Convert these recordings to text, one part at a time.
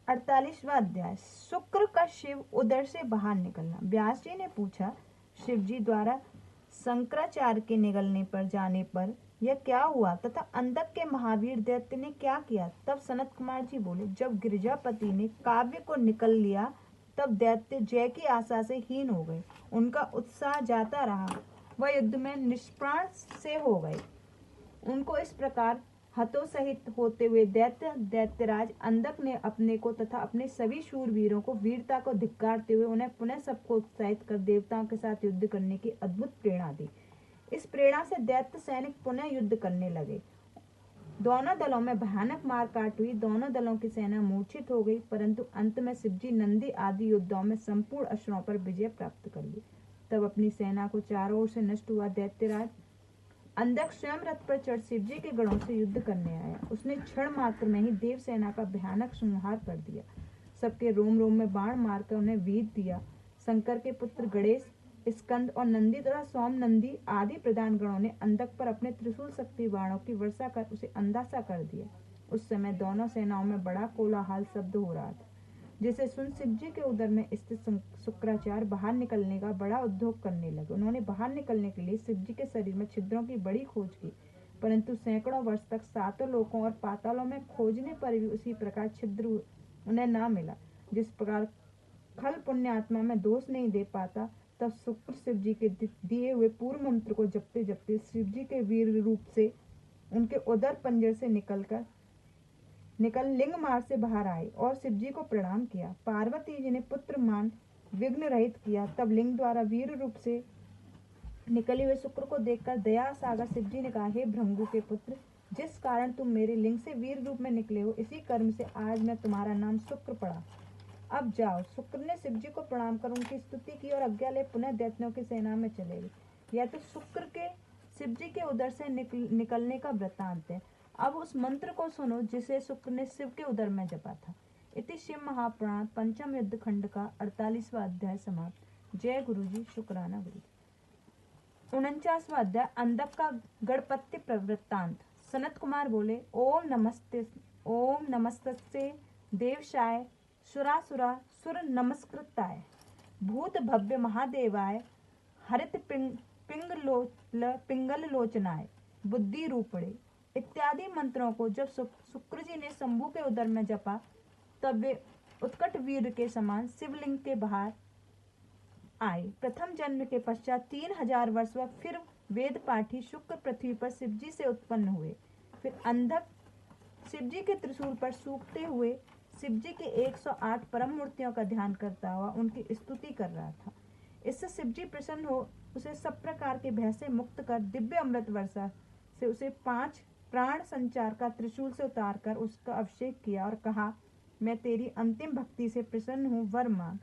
48वां अध्याय। शुक्र का शिव उदर से बाहर निकलना। व्यास जी ने पूछा, शिव जी द्वारा शंकराचार्य के निगलने पर जाने पर यह क्या हुआ तथा अंधक के महावीर दैत्य ने क्या किया? तब सनत कुमार जी बोले, जब गिरिजापति ने काव्य को निकल लिया तब दैत्य जय की आशा से हीन हो गए। उनका उत्साह जाता रहा, वह युद्ध में निष्प्राण से हो गए। उनको इस प्रकार हतोत्साहित होते हुए दैत्यराज अंधक ने अपने को तथा अपने सभी शूरवीरों को वीरता को धिक्कारते हुए उन्हें पुनः सबको उत्साहित कर देवताओं के साथ युद्ध करने की अद्भुत प्रेरणा दी। इस प्रेरणा से दैत्य सैनिक पुनः युद्ध करने लगे। दोनों दलों में भयानक मारकाट हुई। दोनों दलों की सेना मूर्छित हो गई, परंतु अंत में शिवजी नंदी आदि योद्धाओं में संपूर्ण असुरों पर विजय प्राप्त कर ली। तब अपनी सेना को चारों ओर से नष्ट हुआ दैत्यराज अंधक स्वयं रथ पर चढ़ शिवजी के गणों से युद्ध करने आया। उसने क्षण मात्र में ही देव सेना का भयानक संहार कर दिया। सबके रोम रोम में बाण मारकर उन्हें वीत दिया। शंकर के पुत्र गणेश, स्कंद और नंदी तथा सोम नंदी आदि प्रधान गणों ने अंधक पर अपने त्रिशूल शक्ति बाणों की वर्षा कर उसे अंधासा कर दिया। उस समय दोनों सेनाओं में बड़ा कोलाहल शब्द हो रहा था, जिसे सुन शिवजी के उदर में स्थित शुक्राचार्य बाहर निकलने का बड़ा उद्योग करने लगे। उन्होंने बाहर निकलने के लिए शिवजी के शरीर में छिद्रों की बड़ी खोज की, परंतु सैकड़ों वर्ष तक सातों लोकों और पातालों में खोजने पर भी उसी प्रकार छिद्र उन्हें न मिला। जिस प्रकार खल पुण्य आत्मा में दोष नहीं दे पाता, तब शुक्र शिवजी के दिए हुए पूर्व मंत्र को जपते जपते शिवजी के वीर रूप से उनके उदर पंजर से निकल लिंग मार्ग से बाहर आए और शिवजी को प्रणाम किया। पार्वती जी ने पुत्र मान विघ्न रहित किया। तब लिंग द्वारा वीर रूप से निकले हुए शुक्र को देखकर दया सागर शिवजी ने कहा, हे भृंगु के पुत्र, जिस कारण तुम मेरे लिंग से वीर रूप में निकले हो, इसी कर्म से आज मैं तुम्हारा नाम शुक्र पड़ा। अब जाओ। शुक्र ने शिवजी को प्रणाम कर उनकी स्तुति की और आज्ञा ले पुनः दैत्यों की सेना में चले गए। यह तो शुक्र के शिवजी के उदर से निकलने का वृत्तांत है। अब उस मंत्र को सुनो जिसे शुक्र ने शिव के उदर में जपा था। इति शिव महापुराण पंचम युद्ध खंड का 48वां अध्याय समाप्त। जय गुरु जी। शुक्राना गुरु जी। 49वां अध्याय। अंधक का गणपत्य प्रवृत्तांत। सनत कुमार बोले, ओम नमस्तस्ते देवशाय सुरासुरा सुर नमस्कृताय भूत भव्य महादेवाय हरित पिंगल लोचनाय बुद्धि रूपणे इत्यादि मंत्रों को जब शुक्र जी ने शंभु के उदर में जपा, तब वे उत्कट वीर के समान शिवलिंग के बाहर आए। प्रथम जन्म के पश्चात 3000 वर्ष वह फिर वेद पाठी शुक्र पृथ्वी पर शिवजी से उत्पन्न हुए। फिर अंधक शिवजी के त्रिशूल पर सूखते हुए शिवजी के 108 परम मूर्तियों का ध्यान करता हुआ उनकी स्तुति कर रहा था। इससे शिवजी प्रसन्न हो उसे सब प्रकार के भय से मुक्त कर दिव्य अमृत वर्षा से उसे 5 प्राण संचार का त्रिशूल से उतारकर उसका अभिषेक किया और कहा, मैं तेरी अंतिम भक्ति से प्रसन्न हूँ, वर मांग।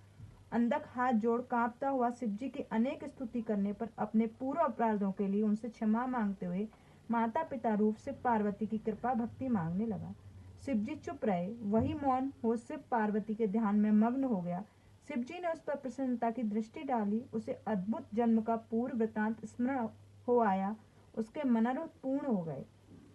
अंधक हाथ जोड़ कांपता हुआ शिवजी की अनेक स्तुति करने पर अपने पूर्व अपराधों के लिए उनसे क्षमा मांगते हुए माता पिता रूप शिव पार्वती की कृपा भक्ति मांगने लगा। शिवजी चुप रहे। वही मौन हो शिव पार्वती के ध्यान में मग्न हो गया। शिवजी ने उस पर प्रसन्नता की दृष्टि डाली। उसे अद्भुत जन्म का पूर्व वृतांत स्मरण हो आया। उसके मनोरथ पूर्ण हो गए।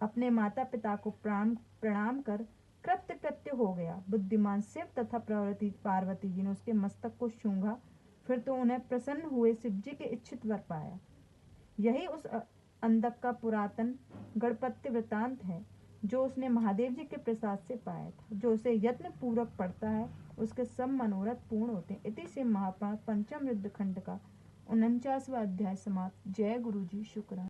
अपने माता पिता को प्रणाम कर कृत्य हो गया। बुद्धिमान शिव तथा पार्वती जी ने उसके मस्तक को छूंघा। फिर तो उन्हें प्रसन्न हुए शिवजी के इच्छित वर पाया। यही उस अंधक का पुरातन गणपत्य वृतांत है, जो उसने महादेव जी के प्रसाद से पाया था। जो उसे यत्न पूर्वक पढ़ता है, उसके सब मनोरथ पूर्ण होते हैं। इति शिव महापुराण पंचम युद्ध खंड का 49वां अध्याय समाप्त। जय गुरु जी। शुक्राना।